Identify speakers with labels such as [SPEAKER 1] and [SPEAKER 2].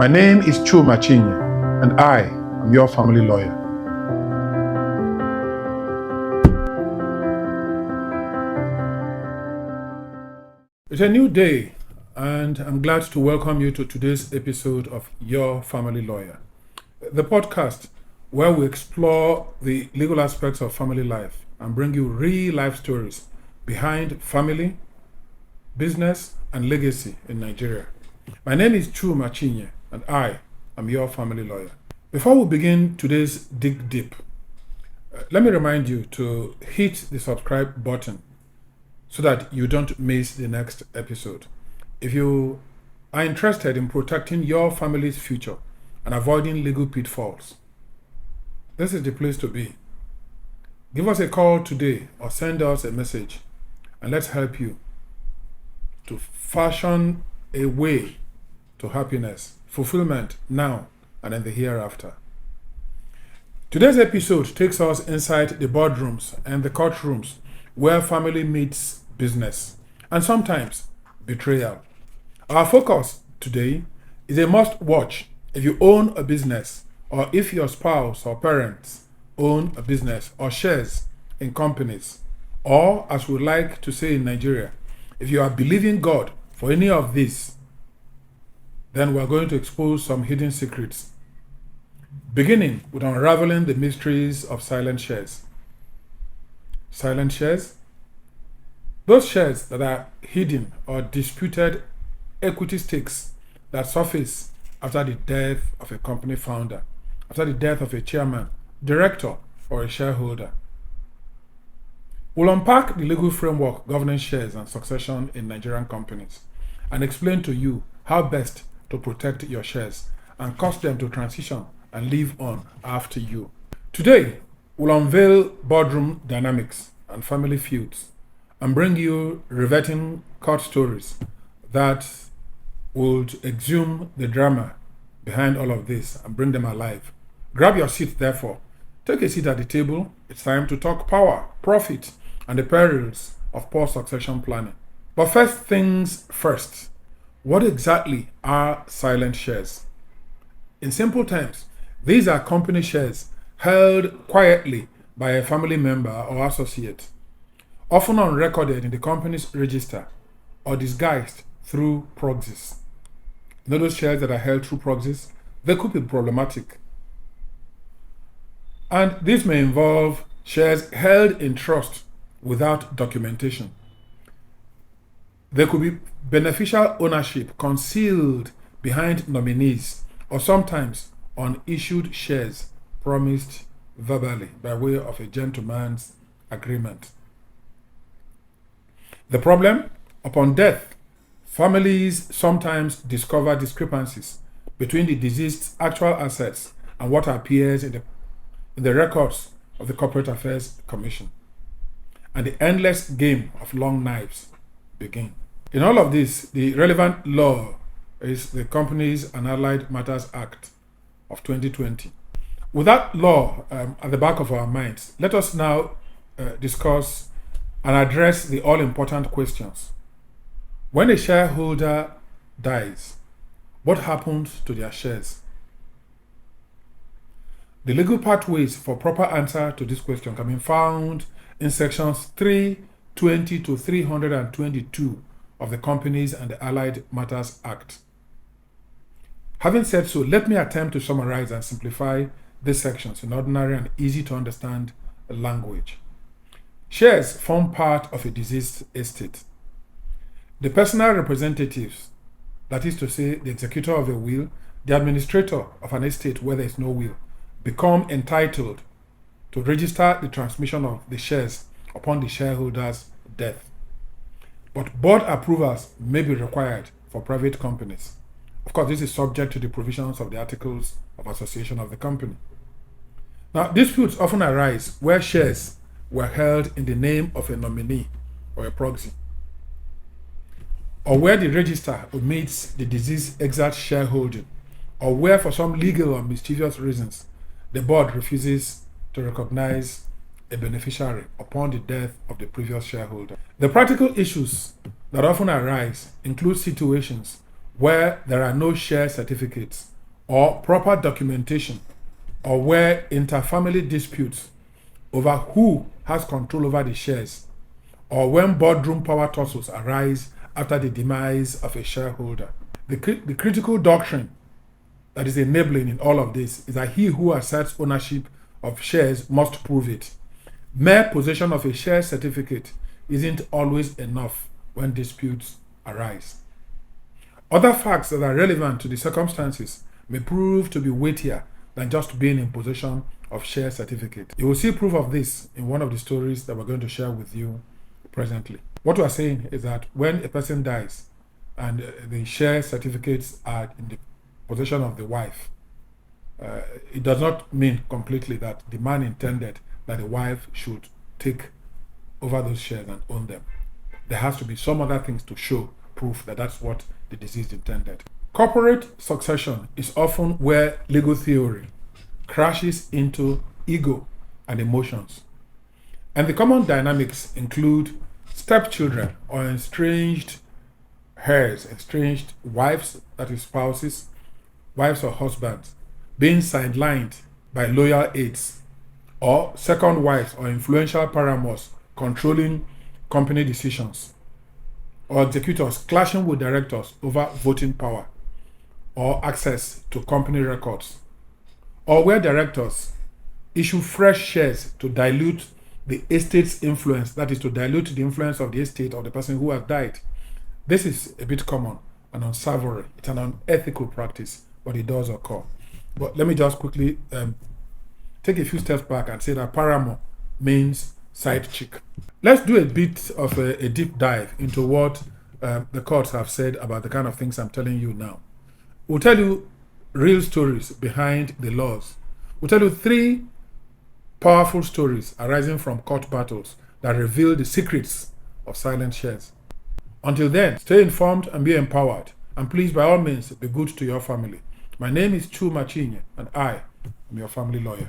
[SPEAKER 1] My name is Chu Machinye, and I am your family lawyer. It's a new day, and I'm glad to welcome you to today's episode of Your Family Lawyer, the podcast where we explore the legal aspects of family life and bring you real life stories behind family, business, and legacy in Nigeria. My name is Chu Machinye, and I am your family lawyer. Before we begin today's dig deep, let me remind you to hit the subscribe button so that you don't miss the next episode. If you are interested in protecting your family's future and avoiding legal pitfalls, this is the place to be. Give us a call today or send us a message, and let's help you to fashion a way to happiness, fulfillment now and in the hereafter. Today's episode takes us inside the boardrooms and the courtrooms where family meets business and sometimes betrayal. Our focus today is a must watch if you own a business or if your spouse or parents own a business or shares in companies, or as we like to say in Nigeria, if you are believing God for any of this, then we're going to expose some hidden secrets, beginning with unraveling the mysteries of silent shares. Silent shares? Those shares that are hidden or disputed equity stakes that surface after the death of a company founder, after the death of a chairman, director, or a shareholder. We'll unpack the legal framework governing shares and succession in Nigerian companies and explain to you how best to protect your shares and cause them to transition and live on after you. Today, we'll unveil boardroom dynamics and family feuds and bring you riveting court stories that would exhume the drama behind all of this and bring them alive. Grab your seat, therefore. Take a seat at the table. It's time to talk power, profit, and the perils of poor succession planning. But first things first, what exactly are silent shares? In simple terms, these are company shares held quietly by a family member or associate, often unrecorded in the company's register or disguised through proxies. You know those shares that are held through proxies? They could be problematic. And this may involve shares held in trust without documentation. There could be beneficial ownership concealed behind nominees or sometimes unissued shares promised verbally by way of a gentleman's agreement. The problem? Upon death, families sometimes discover discrepancies between the deceased's actual assets and what appears in the records of the Corporate Affairs Commission. And the endless game of long knives begin. In all of this, the relevant law is the Companies and Allied Matters Act of 2020. With that law at the back of our minds, let us now discuss and address the all-important questions. When a shareholder dies, what happens to their shares? The legal pathways for proper answer to this question can be found in sections 320 to 322 of the Companies and the Allied Matters Act. Having said so, let me attempt to summarize and simplify these sections in ordinary and easy to understand language. Shares form part of a deceased estate. The personal representatives, that is to say, the executor of a will, the administrator of an estate where there is no will, become entitled to register the transmission of the shares upon the shareholder's death. But board approvals may be required for private companies. Of course, this is subject to the provisions of the Articles of Association of the company. Now, disputes often arise where shares were held in the name of a nominee or a proxy, or where the register omits the deceased's exact shareholding, or where for some legal or mischievous reasons the board refuses to recognize a beneficiary upon the death of the previous shareholder. The practical issues that often arise include situations where there are no share certificates or proper documentation, or where interfamily disputes over who has control over the shares, or when boardroom power tussles arise after the demise of a shareholder. The critical doctrine that is enabling in all of this is that he who asserts ownership of shares must prove it. Mere possession of a share certificate isn't always enough when disputes arise. Other facts that are relevant to the circumstances may prove to be weightier than just being in possession of share certificate. You will see proof of this in one of the stories that we're going to share with you presently. What we are saying is that when a person dies and the share certificates are in the possession of the wife, it does not mean completely that the man intended that the wife should take over those shares and own them. There has to be some other things to show proof that that's what the deceased intended. Corporate succession is often where legal theory crashes into ego and emotions. And the common dynamics include stepchildren or estranged heirs, estranged wives, that is spouses, wives or husbands, being sidelined by loyal aides, or second wives or influential paramours controlling company decisions, or executors clashing with directors over voting power or access to company records, or where directors issue fresh shares to dilute the estate's influence, that is, to dilute the influence of the estate of the person who has died. This is a bit common and unsavory. It's an unethical practice, but it does occur. But let me just quickly take a few steps back and say that paramour means side chick. Let's do a bit of a deep dive into what the courts have said about the kind of things I'm telling you now. We'll tell you real stories behind the laws. We'll tell you 3 powerful stories arising from court battles that reveal the secrets of silent shares. Until then, stay informed and be empowered. And please, by all means, be good to your family. My name is Chu Machinye, and I am your family lawyer.